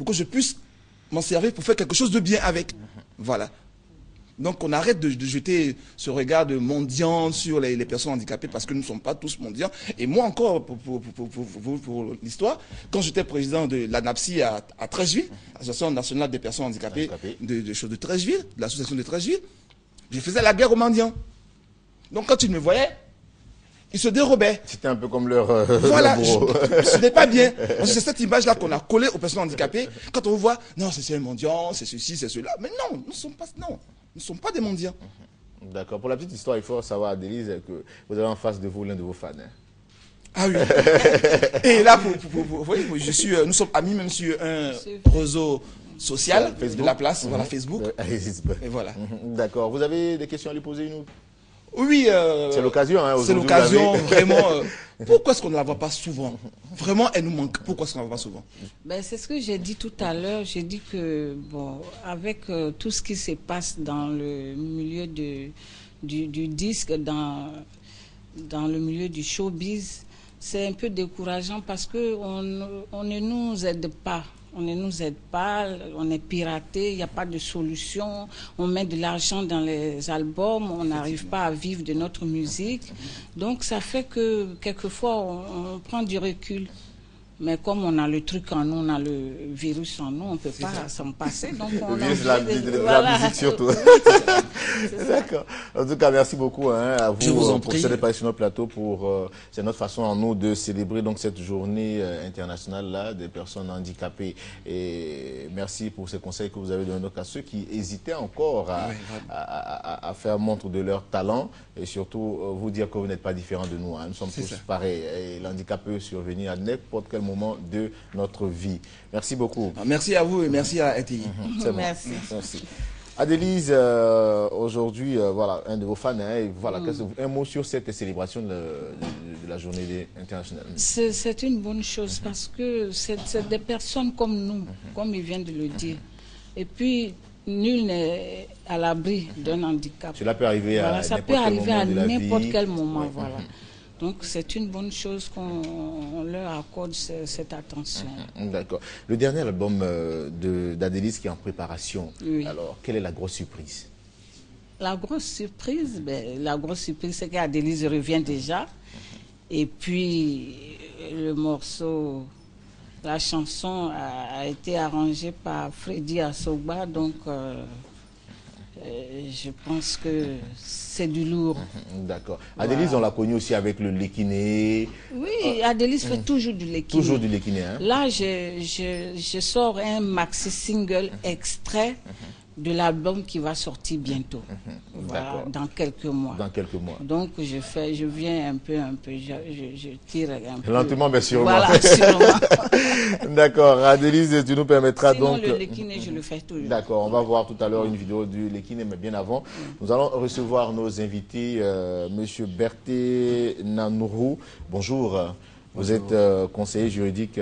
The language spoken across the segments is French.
pour que je puisse m'en servir pour faire quelque chose de bien avec. Voilà. Donc on arrête de jeter ce regard de mendiant sur les personnes handicapées parce que nous ne sommes pas tous mendiants. Et moi encore, pour l'histoire, quand j'étais président de l'ANAPSI à Trècheville, l'Association nationale des personnes handicapées de Trècheville, de l'association de Trècheville, je faisais la guerre aux mendiants. Donc quand ils me voyaient, ils se dérobaient. C'était un peu comme leur voilà, leur ce n'est pas bien. C'est cette image-là qu'on a collée aux personnes handicapées. Quand on vous voit, non, c'est un mendiant, c'est ceci, c'est cela. Mais non, nous ne sommes pas des mendiants. D'accord. Pour la petite histoire, il faut savoir, Adélise, que vous avez en face de vous l'un de vos fans. Hein. Ah oui. Et là, nous sommes amis même sur un réseau social de la place, voilà, Facebook. Et voilà. D'accord. Vous avez des questions à lui poser, nous? Oui, c'est l'occasion. Hein, c'est l'occasion, vraiment. Pourquoi est-ce qu'on ne la voit pas souvent? Vraiment, elle nous manque. Pourquoi est-ce qu'on ne la voit pas souvent? Ben, c'est ce que j'ai dit tout à l'heure. J'ai dit que, bon, avec tout ce qui se passe dans le milieu du disque, dans le milieu du showbiz, c'est un peu décourageant parce qu'on ne nous aide pas. On ne nous aide pas, on est piraté, il n'y a pas de solution. On met de l'argent dans les albums, on n'arrive pas à vivre de notre musique. Donc ça fait que quelquefois on prend du recul. Mais comme on a le truc en nous, on a le virus en nous, on ne peut pas s'en passer. Donc on le virus, la musique surtout. D'accord. En tout cas, merci beaucoup à vous, pour cette apparition sur notre plateau. C'est notre façon en nous de célébrer donc cette journée internationale là, des personnes handicapées. Et merci pour ces conseils que vous avez donnés à ceux qui hésitaient encore à faire montre de leur talent. Et surtout, vous dire que vous n'êtes pas différents de nous. Hein. Nous sommes tous pareils. Et l'handicap peut survenir à n'importe quel moment de notre vie. Merci beaucoup. Merci à vous et merci à RTI. Merci. Merci. Adélise, aujourd'hui, voilà, un de vos fans, hein, et voilà, un mot sur cette célébration de la journée internationale. C'est une bonne chose parce que c'est des personnes comme nous, comme il vient de le dire. Et puis, nul n'est à l'abri d'un handicap. Cela peut arriver à n'importe quel moment. Voilà. Donc c'est une bonne chose qu'on leur accorde cette attention. D'accord. Le dernier album d'Adélise qui est en préparation, oui. Alors quelle est la grosse surprise? La grosse surprise, c'est qu'Adélise revient déjà. Et puis le morceau, la chanson a été arrangée par Freddy Asogba, donc je pense que c'est du lourd. D'accord. Adélise, on l'a connue aussi avec le Lékiné. Oui, Adélise fait toujours du Lékiné. Toujours du Lékiné. Hein? Là, je sors un maxi single extrait de l'album qui va sortir bientôt. Voilà, dans quelques mois. Dans quelques mois. Donc, je viens un peu, je tire un peu. Lentement, mais sûrement. Voilà, sûrement. D'accord. Adélise, tu nous permettras sinon, donc... le Lékiné, je le fais toujours. D'accord. On va voir tout à l'heure une vidéo du Lékiné, mais bien avant. Nous allons recevoir nos invités, Monsieur Berthé Nanourou. Bonjour. Vous êtes conseiller juridique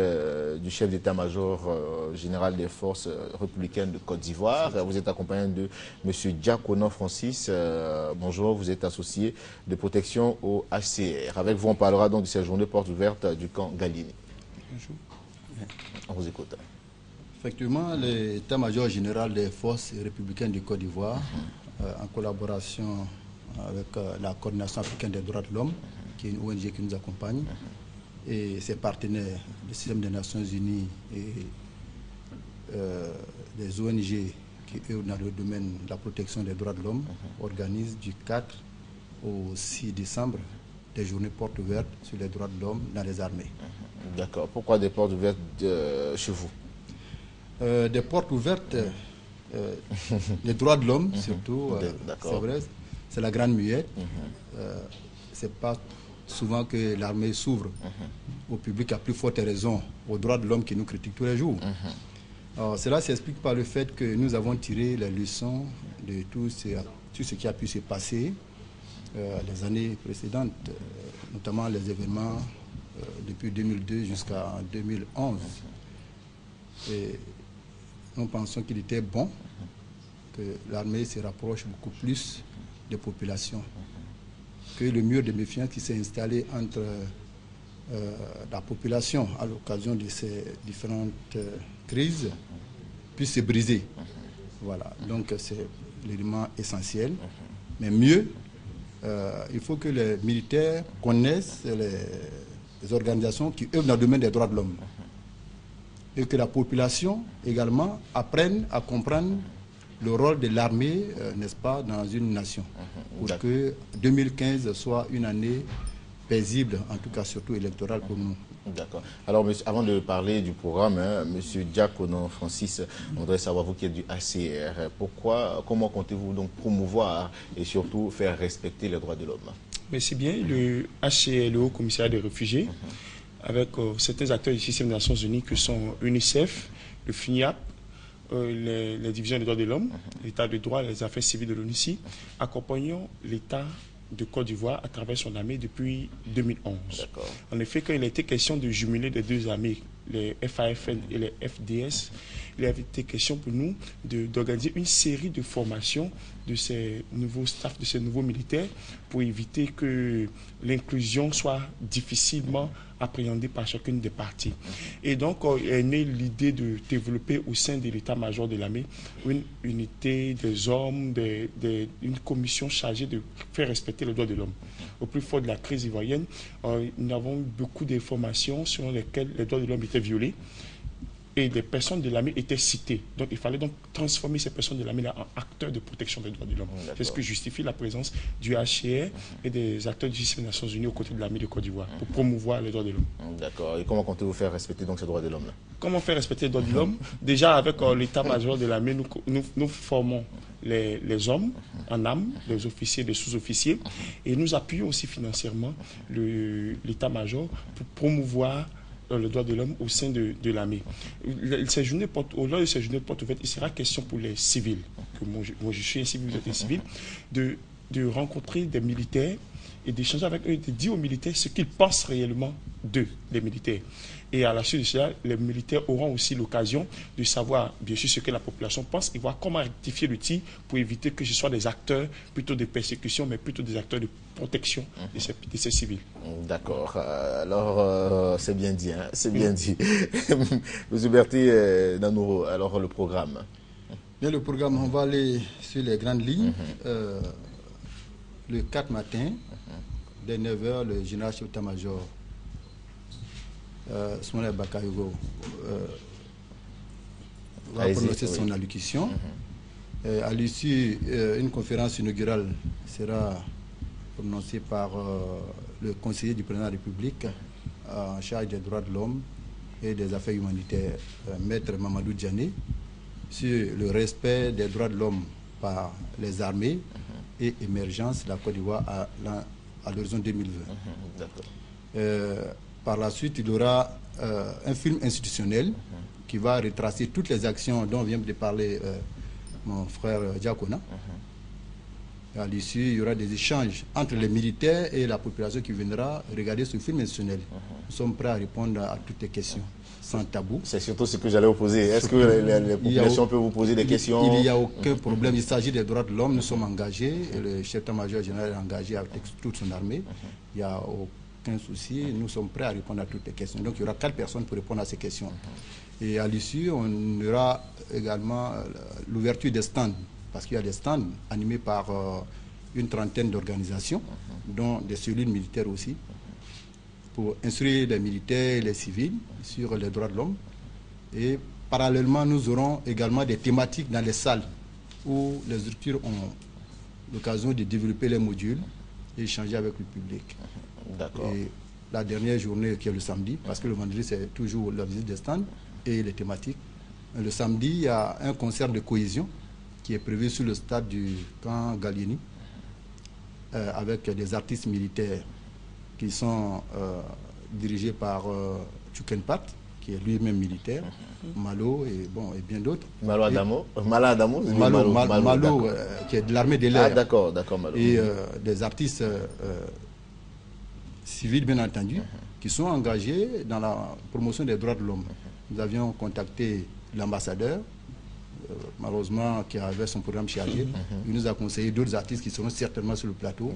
du chef d'état-major général des forces républicaines de Côte d'Ivoire. Vous êtes accompagné de M. Diacono Francis. Bonjour, vous êtes associé de protection au HCR. Avec vous, on parlera donc de cette journée porte ouverte du camp Galini. Bonjour. On vous écoute. Effectivement, l'état-major général des forces républicaines de Côte d'Ivoire, en collaboration avec la Coordination africaine des droits de l'homme, qui est une ONG qui nous accompagne, et ses partenaires, le système des Nations Unies et des ONG qui œuvrent dans le domaine de la protection des droits de l'homme, organisent du 4 au 6 décembre des journées portes ouvertes sur les droits de l'homme dans les armées. D'accord. Pourquoi des portes ouvertes chez vous? Des portes ouvertes, les droits de l'homme surtout, c'est vrai, c'est la grande muette. C'est pas souvent que l'armée s'ouvre au public à plus forte raison aux droits de l'homme qui nous critiquent tous les jours. Alors, cela s'explique par le fait que nous avons tiré les leçons de tout ce qui a pu se passer les années précédentes, notamment les événements depuis 2002 jusqu'à 2011. Et nous pensons qu'il était bon que l'armée se rapproche beaucoup plus des populations, que le mur de méfiance qui s'est installé entre la population à l'occasion de ces différentes crises puisse se briser. Voilà, donc c'est l'élément essentiel. Mais mieux, il faut que les militaires connaissent les organisations qui œuvrent dans le domaine des droits de l'homme. Et que la population également apprenne à comprendre le rôle de l'armée, n'est-ce pas, dans une nation. Pour que 2015 soit une année paisible, en tout cas surtout électorale pour nous. D'accord. Alors, monsieur, avant de parler du programme, monsieur Diacono Francis, on voudrait savoir, vous qui êtes du HCR, comment comptez-vous donc promouvoir et surtout faire respecter les droits de l'homme? Merci bien. Le HCR, le Haut Commissariat des réfugiés, avec certains acteurs du système des Nations Unies que sont UNICEF, le FINIAP, les divisions des droits de l'homme, l'État de droit, les affaires civiles de l'ONUCI, accompagnons l'État de Côte d'Ivoire à travers son armée depuis 2011. En effet, quand il a été question de jumeler les deux armées, les FAFN et les FDS, il a été question pour nous d'organiser une série de formations de ces nouveaux staffs, de ces nouveaux militaires, pour éviter que l'inclusion soit difficilement appréhendée par chacune des parties. Et donc, est née l'idée de développer au sein de l'état-major de l'armée une unité des hommes, une commission chargée de faire respecter les droits de l'homme. Au plus fort de la crise ivoirienne, nous avons eu beaucoup d'informations selon lesquelles les droits de l'homme étaient violés et des personnes de l'armée étaient citées. Donc, il fallait donc transformer ces personnes de l'armée en acteurs de protection des droits de l'homme. C'est ce que justifie la présence du HCR et des acteurs du système des Nations Unies aux côtés de l'armée de Côte d'Ivoire pour promouvoir les droits de l'homme. D'accord. Et comment comptez-vous faire respecter donc ces droits de l'homme? Comment faire respecter les droits de l'homme? Déjà, avec l'état-major de l'armée, nous formons les hommes en âme, les officiers, les sous-officiers, et nous appuyons aussi financièrement l'état-major pour promouvoir le droit de l'homme au sein de l'armée. Au-delà de ces journées de porte ouverte, il sera question pour les civils, que moi je suis un civil, vous êtes un civil, de rencontrer des militaires et d'échanger avec eux, de dire aux militaires ce qu'ils pensent réellement d'eux, les militaires. Et à la suite de cela, les militaires auront aussi l'occasion de savoir, bien sûr, ce que la population pense et voir comment rectifier le tir pour éviter que ce soit des acteurs plutôt de persécution, mais plutôt des acteurs de protection de ces civils. D'accord. Alors, c'est bien dit, hein, c'est bien dit. Monsieur Berti Nanouro, alors le programme. Bien, le programme, on va aller sur les grandes lignes. Le 4 matin, dès 9h, le général chef d'état-major Soumaïla Bakayoko va prononcer son allocution. À l'issue, une conférence inaugurale sera prononcée par le conseiller du président de la République en charge des droits de l'homme et des affaires humanitaires, Maître Mamadou Diané, sur le respect des droits de l'homme par les armées et émergence de la Côte d'Ivoire à l'horizon 2020. Par la suite, il y aura un film institutionnel qui va retracer toutes les actions dont vient de parler mon frère Diakona. À l'issue, il y aura des échanges entre les militaires et la population qui viendra regarder ce film institutionnel. Nous sommes prêts à répondre à toutes les questions, sans tabou. C'est surtout ce que j'allais vous poser. Est-ce que les populations peuvent vous poser des questions? Il n'y a aucun problème. Il s'agit des droits de l'homme. Nous sommes engagés. Et le chef d'état-major général est engagé avec toute son armée. Il n'y a aucun souci. Nous sommes prêts à répondre à toutes les questions. Donc, il y aura 4 personnes pour répondre à ces questions. Et à l'issue, on aura également l'ouverture des stands. Parce qu'il y a des stands animés par une trentaine d'organisations, dont des cellules militaires aussi, pour instruire les militaires et les civils sur les droits de l'homme. Et parallèlement, nous aurons également des thématiques dans les salles où les structures ont l'occasion de développer les modules et échanger avec le public. D'accord. Et la dernière journée, qui est le samedi, parce que le vendredi, c'est toujours la visite des stands et les thématiques. Le samedi, il y a un concert de cohésion qui est prévu sur le stade du camp Gallieni, avec des artistes militaires qui sont dirigés par Tchoukenpat, qui est lui-même militaire, Malo et bien d'autres. Malo Adamo, qui est de l'armée de l'air. Ah d'accord, Malo. Et des artistes civils, bien entendu, qui sont engagés dans la promotion des droits de l'homme. Nous avions contacté l'ambassadeur, malheureusement, qui avait son programme chargé. Il nous a conseillé d'autres artistes qui seront certainement sur le plateau.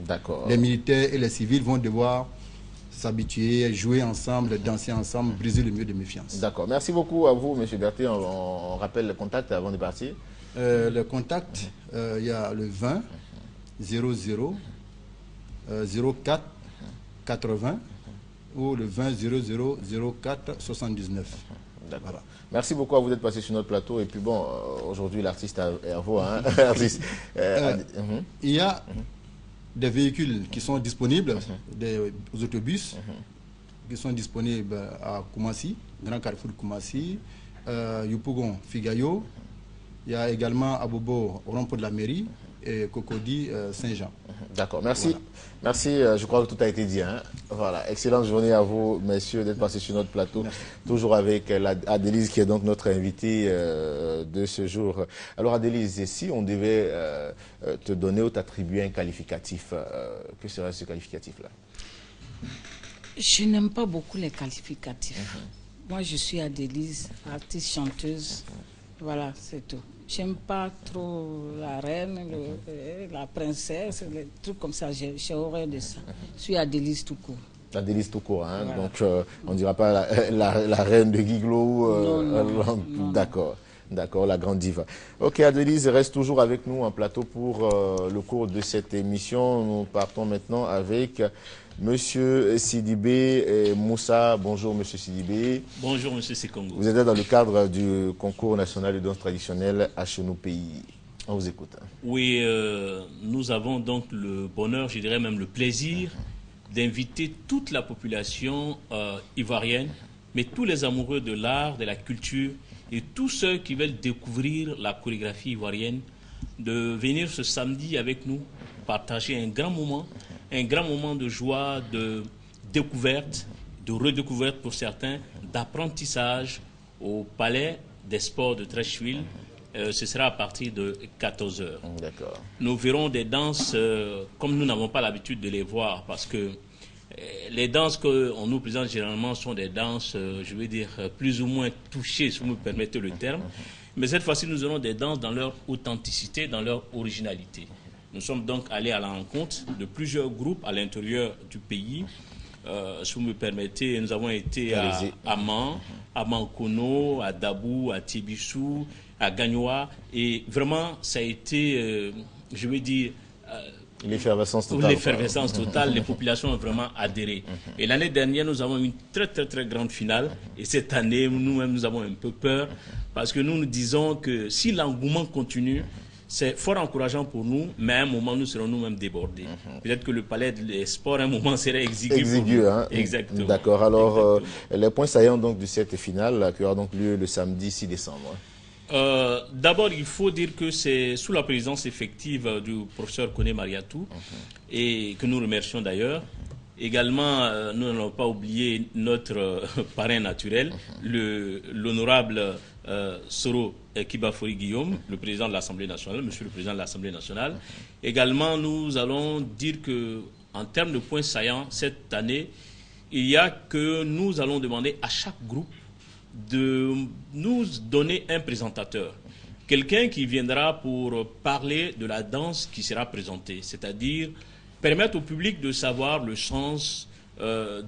Les militaires et les civils vont devoir s'habituer, jouer ensemble, danser ensemble, briser le mur de méfiance. D'accord. Merci beaucoup à vous, M. Berthier. On rappelle le contact avant de partir. Le contact, il y a le 20 00 04 80 ou le 20 00 04 79. D'accord. Voilà. Merci beaucoup à vous d'être passé sur notre plateau. Et puis bon, aujourd'hui, l'artiste est à vous. Hein? Il y a des véhicules qui sont disponibles, des autobus qui sont disponibles à Koumassi, Grand Carrefour de Koumassi, Yopougon, Figayo. Il y a également à Bobo, au rond-point de la mairie, et Cocody, Saint-Jean. D'accord, merci. Voilà. Merci, je crois que tout a été dit. Hein. Voilà, excellente journée à vous, messieurs, d'être passés sur notre plateau. Merci. Toujours avec Adélise, qui est donc notre invitée de ce jour. Alors Adélise, si on devait te donner ou t'attribuer un qualificatif, que serait ce qualificatif-là? Je n'aime pas beaucoup les qualificatifs. Moi, je suis Adélise, artiste chanteuse. Voilà, c'est tout. J'aime pas trop la reine, la princesse, les trucs comme ça. J'ai horreur de ça. Je suis Adélise tout court. Adélise tout court, hein. Voilà. Donc on ne dira pas la reine de Guiglo. Non. D'accord. D'accord, la grande diva. Ok, Adélise reste toujours avec nous en plateau pour le cours de cette émission. Nous partons maintenant avec Monsieur Sidibé Moussa. Bonjour, Monsieur Sidibé. Bonjour, Monsieur Sekongo. Vous êtes dans le cadre du concours national de danse traditionnelle à Chenou Pays. On vous écoute. Oui, nous avons donc le bonheur, je dirais même le plaisir, d'inviter toute la population ivoirienne, mais tous les amoureux de l'art, de la culture, et tous ceux qui veulent découvrir la chorégraphie ivoirienne, de venir ce samedi avec nous, partager un grand moment de joie, de découverte, de redécouverte pour certains, d'apprentissage au Palais des Sports de Treichville. Ce sera à partir de 14h. D'accord. Nous verrons des danses comme nous n'avons pas l'habitude de les voir, parce que les danses qu'on nous présente généralement sont des danses, je veux dire, plus ou moins touchées, si vous me permettez le terme. Mais cette fois-ci, nous aurons des danses dans leur authenticité, dans leur originalité. Nous sommes donc allés à la rencontre de plusieurs groupes à l'intérieur du pays. Si vous me permettez, nous avons été à Man, à Mankono, à Dabou, à Tibissou, à Gagnoa. Et vraiment, ça a été, je veux dire... l'effervescence totale. L'effervescence totale, les populations ont vraiment adhéré. Et l'année dernière, nous avons une très grande finale. Et cette année, nous-mêmes, nous avons un peu peur. Parce que nous disons que si l'engouement continue, c'est fort encourageant pour nous, mais à un moment, nous serons nous-mêmes débordés. Peut-être que le palais des sports, à un moment, serait exigu. Hein. Exactement. D'accord. Alors, les points saillants donc, de cette finale qui aura donc lieu le samedi 6 décembre. D'abord, il faut dire que c'est sous la présidence effective du professeur Koné Mariatou, et que nous remercions d'ailleurs. Également, nous n'allons pas oublier notre parrain naturel, l'honorable Soro Kibafori Guillaume, le président de l'Assemblée nationale, monsieur le président de l'Assemblée nationale. Également, nous allons dire que, en termes de points saillants, cette année, il y a que nous allons demander à chaque groupe de nous donner un présentateur. Quelqu'un qui viendra pour parler de la danse qui sera présentée, c'est-à-dire permettre au public de savoir le sens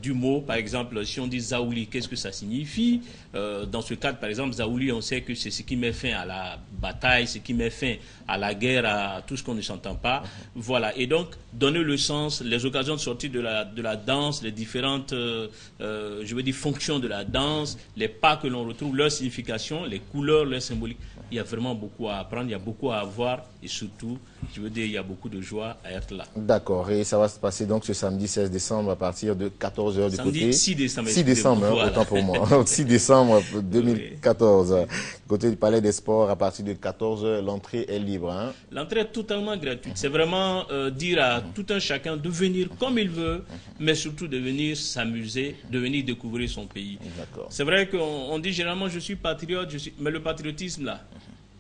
du mot. Par exemple, si on dit Zaouli, qu'est-ce que ça signifie? Dans ce cadre, par exemple, Zaouli, on sait que c'est ce qui met fin à la bataille, ce qui met fin à la guerre, à tout ce qu'on ne s'entend pas. Voilà. Et donc, donner le sens, les occasions de sortie de la danse, les différentes, je veux dire, fonctions de la danse, les pas que l'on retrouve, leur signification, les couleurs, leur symbolique. Il y a vraiment beaucoup à apprendre, il y a beaucoup à avoir et surtout, je veux dire, il y a beaucoup de joie à être là. D'accord. Et ça va se passer donc ce samedi 16 décembre à partir de 14h du côté... 6 décembre. 6 décembre, voilà. Autant pour moi. 6 décembre 2014. Oui. Côté du Palais des Sports, à partir de 14h, l'entrée est libre. Hein? L'entrée est totalement gratuite. C'est vraiment dire à tout un chacun de venir comme il veut, mais surtout de venir s'amuser, de venir découvrir son pays. C'est vrai qu'on dit généralement je suis patriote, mais le patriotisme là,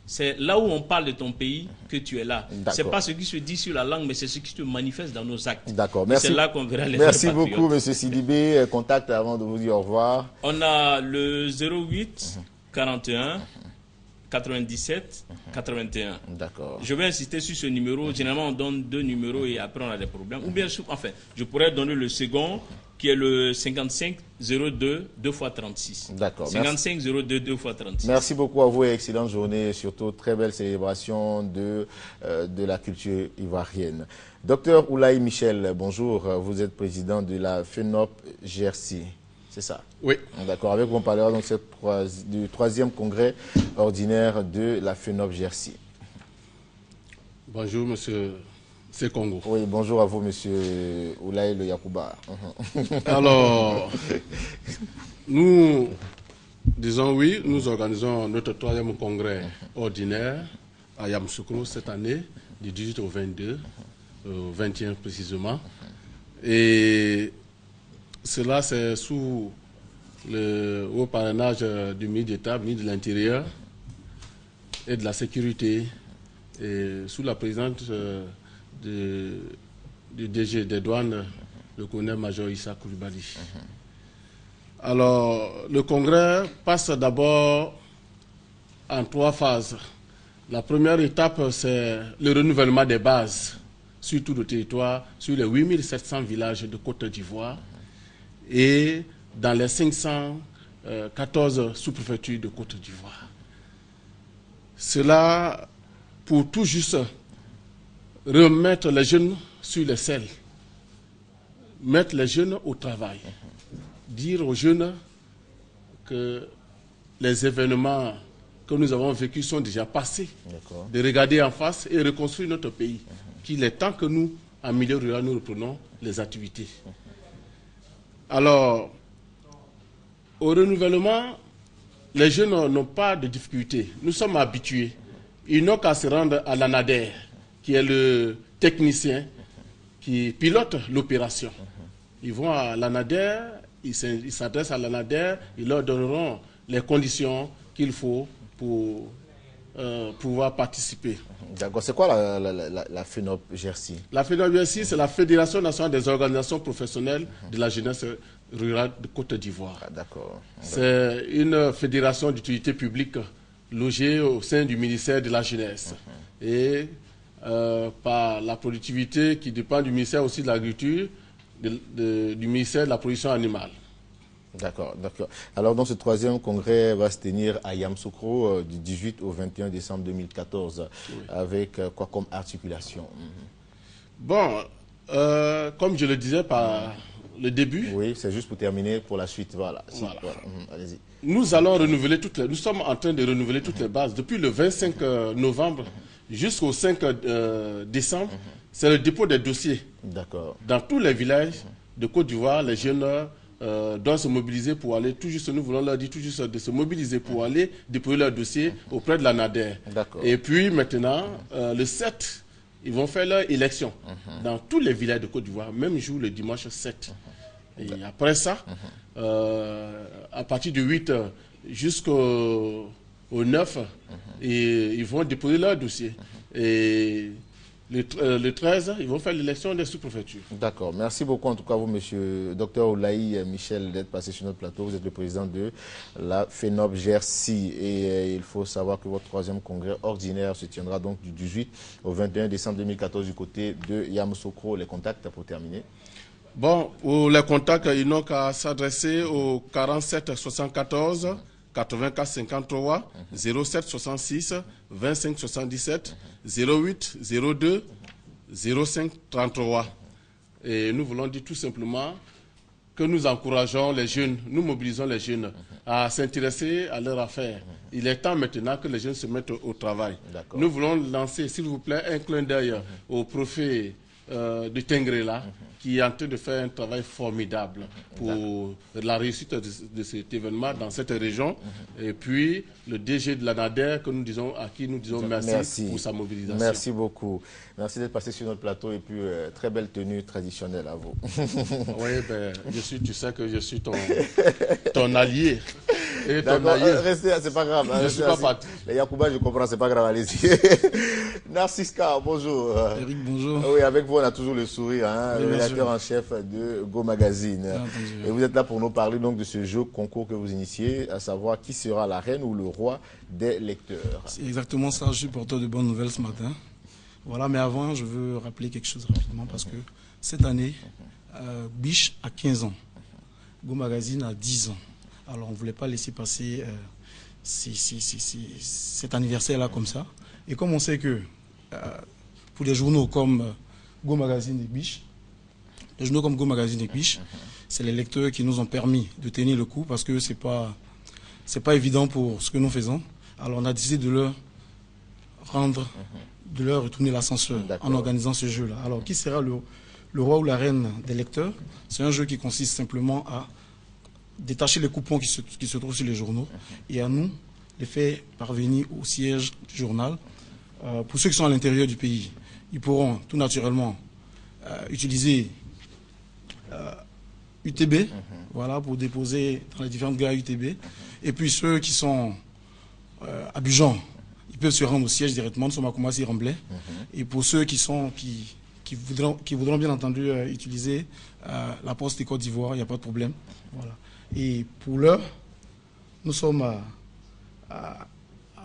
c'est là où on parle de ton pays que tu es là. C'est pas ce qui se dit sur la langue, mais c'est ce qui se manifeste dans nos actes. D'accord. Merci. C'est là qu'on verra les Merci beaucoup, M. Sidibé. Contact avant de vous dire au revoir. On a le 08 41 97 81. D'accord. Je vais insister sur ce numéro. Généralement, on donne 2 numéros et après on a des problèmes. Ou bien, enfin, je pourrais donner le second qui est le 55 02 2x36. D'accord. 55 02 2x36. Merci beaucoup à vous et excellente journée, surtout très belle célébration de la culture ivoirienne. Docteur Oulaye Michel, bonjour. Vous êtes président de la FENOP GRC. C'est ça? Oui. D'accord. Avec vous, on parlera donc du 3e congrès ordinaire de la FENOP GRC. Bonjour, monsieur Sekongo. Oui, bonjour à vous, monsieur Oulaye Le Yakouba. Alors, nous disons oui, nous organisons notre 3e congrès ordinaire à Yamoussoukro cette année, du 18 au 22, au 21 précisément. Et cela, c'est sous le haut parrainage du ministre d'État, ministre de l'Intérieur et de la Sécurité, et sous la présidente du DG des douanes, le colonel-major Issa Koulibaly. Alors, le congrès passe d'abord en 3 phases. La première étape, c'est le renouvellement des bases sur tout le territoire, sur les 8700 villages de Côte d'Ivoire et dans les 514 sous-préfectures de Côte d'Ivoire. Cela pour tout juste remettre les jeunes sur les selles, mettre les jeunes au travail, dire aux jeunes que les événements que nous avons vécus sont déjà passés, de regarder en face et reconstruire notre pays, qu'il est temps que nous, en milieu rural, nous reprenons les activités. Alors, au renouvellement, les jeunes n'ont pas de difficultés. Nous sommes habitués. Ils n'ont qu'à se rendre à l'ANADER, qui est le technicien qui pilote l'opération. Ils vont à l'ANADER, ils s'adressent à l'ANADER, ils leur donneront les conditions qu'il faut pour pouvoir participer. D'accord. C'est quoi la FENOP GRC? La FENOP GRC, c'est la Fédération nationale des organisations professionnelles de la jeunesse rurale de Côte d'Ivoire. Ah, d'accord. C'est une fédération d'utilité publique logée au sein du ministère de la Jeunesse. Et par la productivité qui dépend du ministère aussi de l'Agriculture, du ministère de la Production animale. D'accord, d'accord. Alors, donc, ce 3e congrès va se tenir à Yamoussoukro du 18 au 21 décembre 2014. Oui. Avec quoi comme articulation? Bon, comme je le disais par le début... Oui, c'est juste pour terminer pour la suite. Voilà. Voilà. Allez-y. Nous allons renouveler nous sommes en train de renouveler toutes les bases. Depuis le 25 novembre jusqu'au 5 décembre, c'est le dépôt des dossiers. D'accord. Dans tous les villages de Côte d'Ivoire, les jeunes doivent se mobiliser pour aller, tout juste, nous voulons leur dire tout juste de se mobiliser pour aller déposer leur dossier auprès de la NADER. Et puis maintenant, le 7, ils vont faire leur élection dans tous les villages de Côte d'Ivoire, même jour le dimanche 7. Et après ça, à partir du 8 jusqu'au 9, et ils vont déposer leur dossier. Et le 13, ils vont faire l'élection des sous-préfectures. D'accord. Merci beaucoup en tout cas vous, monsieur Dr Oulaye Michel, d'être passé sur notre plateau. Vous êtes le président de la FENOP GRC. Et il faut savoir que votre 3e congrès ordinaire se tiendra donc du 18 au 21 décembre 2014 du côté de Yamoussoukro. Les contacts pour terminer? Bon, pour les contacts, ils n'ont qu'à s'adresser au 47 74 84 53 07 66 25 77 08 02 05 33. Et nous voulons dire tout simplement que nous encourageons les jeunes, nous mobilisons les jeunes à s'intéresser à leur affaire. Il est temps maintenant que les jeunes se mettent au travail. Nous voulons lancer, s'il vous plaît, un clin d'œil au préfet de Tengrela, qui est en train de faire un travail formidable pour la réussite de cet événement dans cette région. Et puis le DG de la NADER à qui nous disons merci pour sa mobilisation. Merci beaucoup. Merci d'être passé sur notre plateau et puis très belle tenue traditionnelle à vous. Oui, ben, tu sais que je suis ton allié. Restez, c'est pas grave. Je ne suis pas parti. Les Yakouba, je comprends, c'est pas grave, allez-y. Narciska, bonjour. Eric, bonjour. Oui, avec vous, on a toujours le sourire, hein, le rédacteur en chef de Go Magazine. Et vous êtes là pour nous parler donc de ce jeu concours que vous initiez, à savoir qui sera la reine ou le roi des lecteurs. C'est exactement ça, je suis porteur de bonnes nouvelles ce matin. Voilà, mais avant, je veux rappeler quelque chose rapidement parce que cette année, Biche a 15 ans. Go Magazine a 10 ans. Alors on ne voulait pas laisser passer cet anniversaire-là comme ça. Et comme on sait que pour des journaux comme Go Magazine et Biche, c'est les lecteurs qui nous ont permis de tenir le coup parce que c'est pas évident pour ce que nous faisons. Alors on a décidé de leur retourner l'ascenseur en organisant ce jeu-là. Alors qui sera le roi ou la reine des lecteurs? C'est un jeu qui consiste simplement à détacher les coupons qui se trouvent sur les journaux et à nous les faire parvenir au siège du journal. Pour ceux qui sont à l'intérieur du pays, ils pourront tout naturellement utiliser UTB, voilà, pour déposer dans les différentes gares UTB. Et puis ceux qui sont à Abidjan, ils peuvent se rendre au siège directement, nous sommes à Koumassi-Remblai. Et pour ceux qui voudront bien entendu utiliser la Poste des Côte d'Ivoire, il n'y a pas de problème. Voilà. Et pour l'heure, nous sommes à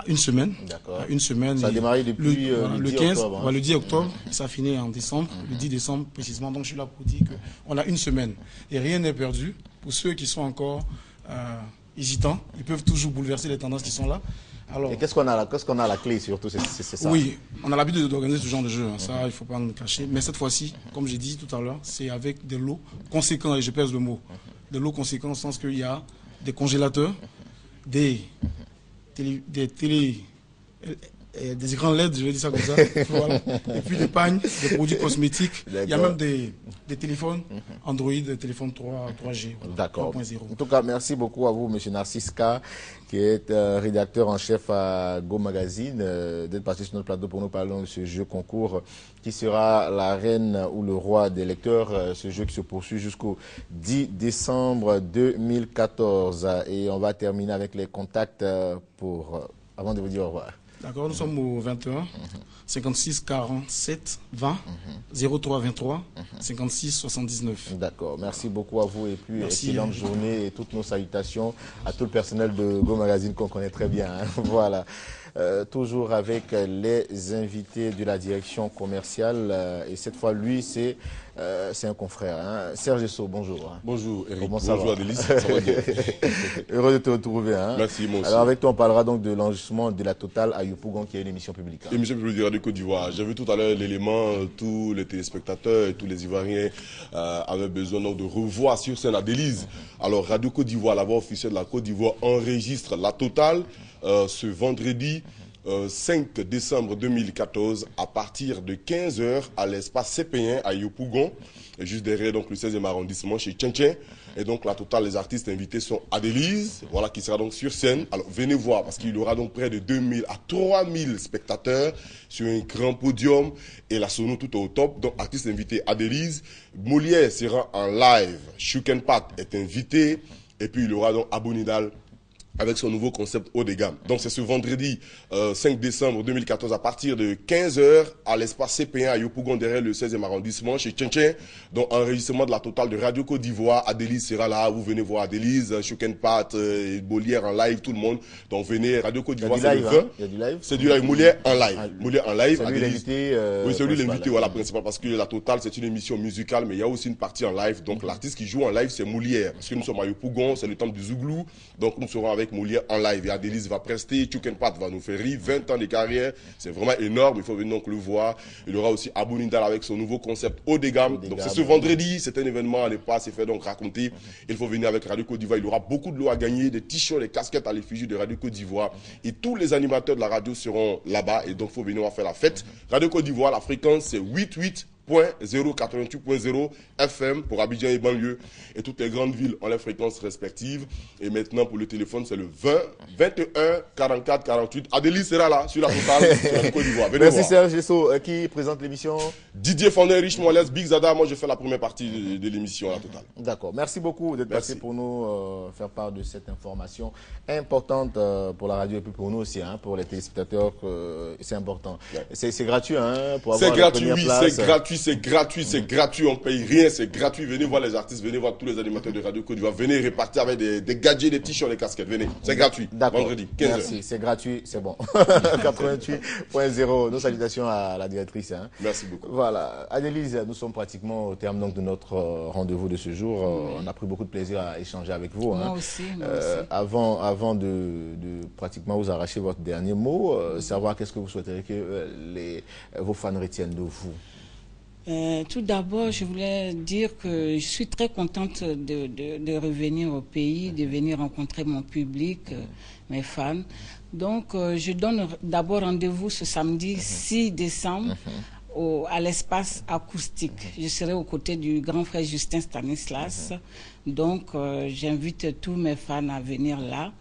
une semaine. D'accord. Une semaine. Ça a démarré depuis le 15 octobre. Hein. Le 10 octobre, ça finit en décembre, le 10 décembre précisément. Donc je suis là pour dire qu'on a une semaine. Et rien n'est perdu. Pour ceux qui sont encore hésitants, ils peuvent toujours bouleverser les tendances qui sont là. Alors, et qu'est-ce qu'on a la clé surtout, c'est ça? Oui, on a l'habitude d'organiser ce genre de jeu, hein. Ça il ne faut pas nous cacher. Mais cette fois-ci, comme j'ai dit tout à l'heure, c'est avec des lots conséquents, et je pèse le mot. Des lots conséquents au sens qu'il y a des congélateurs, des écrans LED, je vais dire ça comme ça, voilà. Et puis des pagnes, des produits cosmétiques. Il y a même des téléphones Android, des téléphones 3G. Voilà, d'accord. 3.0. En tout cas, merci beaucoup à vous, M. Narcisse K, qui est rédacteur en chef à Go Magazine, d'être passé sur notre plateau pour nous parler de ce jeu concours qui sera la reine ou le roi des lecteurs. Ce jeu qui se poursuit jusqu'au 10 décembre 2014. Et on va terminer avec les contacts avant de vous dire au revoir. D'accord, nous sommes au 21 56 47 20 03 23 56 79. D'accord, merci beaucoup à vous et puis excellente journée et toutes nos salutations à tout le personnel de Go Magazine qu'on connaît très bien. Hein. Voilà. Toujours avec les invités de la direction commerciale et cette fois lui c'est un confrère, hein. Serge Esso, bonjour. Bonjour Eric, bonjour Adélis, ça va bien. Heureux de te retrouver. Hein. Merci, moi aussi. Alors avec toi on parlera donc de l'enregistrement de la Total à Yopougon qui est une émission publique. Hein. Émission publique de Radio Côte d'Ivoire. J'ai vu tout à l'heure l'élément, tous les téléspectateurs et tous les Ivoiriens avaient besoin donc, de revoir sur scène Adélis. Alors Radio Côte d'Ivoire, la voix officielle de la Côte d'Ivoire enregistre la Total ce vendredi 5 décembre 2014 à partir de 15h à l'espace CP1 à Yopougon, juste derrière donc le 16e arrondissement chez Tchéntchén. Et donc la totale des artistes invités sont Adélis, voilà, qui sera donc sur scène. Alors venez voir parce qu'il y aura donc près de 2000 à 3000 spectateurs sur un grand podium et la sono tout au top. Donc artistes invités Adélis, Molière sera en live, Shuken Pat est invité et puis il y aura donc Abonidal avec son nouveau concept haut de gamme. Donc c'est ce vendredi 5 décembre 2014 à partir de 15h à l'espace CP1 à Yopougon derrière le 16e arrondissement chez Tchéntchén. Donc enregistrement de la totale de Radio Côte d'Ivoire. Adélis sera là, vous venez voir Adélis, Shuken Pat, Molière en live, tout le monde. Donc venez, Radio Côte d'Ivoire c'est le 20. Il y a du live. C'est du live, Molière en live. Molière en live. C'est lui l'invité. Oui, c'est lui l'invité, voilà, principal, parce que la totale c'est une émission musicale, mais il y a aussi une partie en live. Donc l'artiste qui joue en live c'est Molière. Parce que nous sommes à Yopougon, c'est le temple du Zouglou. Donc nous serons avec Molière en live. Et Adélis va prester, Shuken Pat va nous faire rire, 20 ans de carrière, c'est vraiment énorme, il faut venir donc le voir. Il y aura aussi Abonidal avec son nouveau concept haut de gamme. Donc c'est ce vendredi, c'est un événement à ne pas se faire donc raconter. Il faut venir avec Radio Côte d'Ivoire, il y aura beaucoup de lots à gagner, des t-shirts, des casquettes à l'effigie de Radio Côte d'Ivoire. Et tous les animateurs de la radio seront là-bas et donc il faut venir, on va faire la fête. Radio Côte d'Ivoire, la fréquence c'est 88.0 FM pour Abidjan et banlieue et toutes les grandes villes ont les fréquences respectives. Et maintenant pour le téléphone c'est le 20 21 44 48. Adélis sera là sur la totale sur la Côte d'Ivoire. Merci Serge Esso qui présente l'émission. Didier Fondé, Rich Moelles, Big Zada, moi je fais la première partie de l'émission à la totale. D'accord, merci beaucoup d'être passé pour nous faire part de cette information importante pour la radio et puis pour nous aussi, hein, pour les téléspectateurs, c'est important. Ouais. C'est gratuit, hein, pour avoir c'est gratuit, oui, c'est gratuit. gratuit, on paye rien, c'est gratuit. Venez voir les artistes, venez voir tous les animateurs de Radio Côte d'Ivoire, venez répartir avec des gadgets, des t-shirts, des casquettes, venez. C'est gratuit. Vendredi, 15h. Merci, c'est gratuit, c'est bon. 88.0, nos salutations à la directrice. Hein. Merci beaucoup. Voilà, Adélise, nous sommes pratiquement au terme donc, de notre rendez-vous de ce jour. On a pris beaucoup de plaisir à échanger avec vous. Hein. Moi aussi. Avant de pratiquement vous arracher votre dernier mot, savoir qu'est-ce que vous souhaiteriez que vos fans retiennent de vous. Tout d'abord, je voulais dire que je suis très contente de revenir au pays, de venir rencontrer mon public, mes fans. Donc, je donne d'abord rendez-vous ce samedi 6 décembre à l'espace acoustique. Je serai aux côtés du grand frère Justin Stanislas. Donc, j'invite tous mes fans à venir là.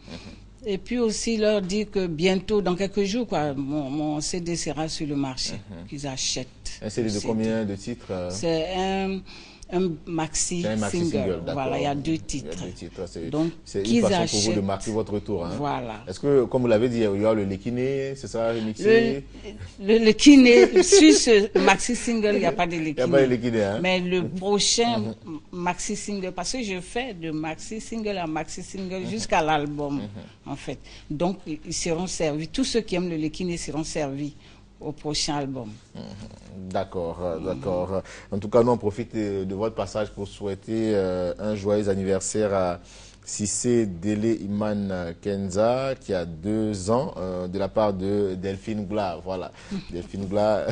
Et puis aussi leur dire que bientôt, dans quelques jours, quoi, mon CD sera sur le marché, qu'ils achètent. Un CD de combien de titres? C'est un maxi single. Voilà, il y a 2 titres. Donc, c'est une façon pour vous de marquer votre retour. Hein. Voilà. Est-ce que, comme vous l'avez dit, il y aura le Lekiné, c'est ça, remixé? Le Lekiné, sur ce maxi single, il n'y a pas de Lekiné. Il n'y a pas de Lekiné, hein? Mais le prochain maxi single, parce que je fais de maxi single à maxi single jusqu'à l'album, en fait. Donc, ils seront servis. Tous ceux qui aiment le Lekiné seront servis au prochain album. D'accord, d'accord. En tout cas, nous on profite de votre passage pour souhaiter un joyeux anniversaire à Cissé Délé Iman Kenza, qui a 2 ans, de la part de Delphine Gla. Voilà, Delphine Gla.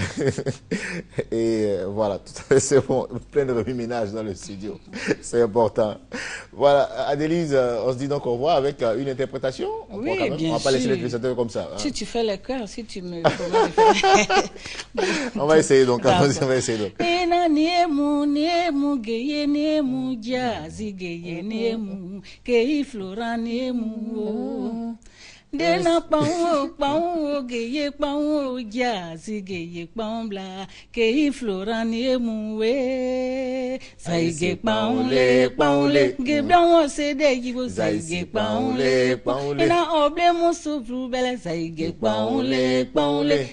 Et voilà, tout à fait, c'est bon. Plein de remue-ménage dans le studio. C'est important. Voilà, Adélise, on se dit donc au revoir avec une interprétation. Oui, bien sûr. On va pas laisser les téléspectateurs comme ça. Hein. Si tu fais le cœur, si tu me... On va essayer donc. On va essayer donc. Kei florane mu dena pao geye pao jazi geye pambla kei florane mu saige paole gebran se de yibo saige paole ina oble mu sufru bele saige paole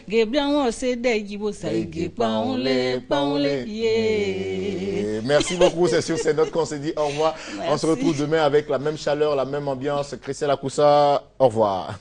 gebran se de yibo saige paole yeah. Merci beaucoup, c'est sur ces notes qu'on se dit au revoir. Merci. On se retrouve demain avec la même chaleur, la même ambiance. Christelle Akoussa, au revoir.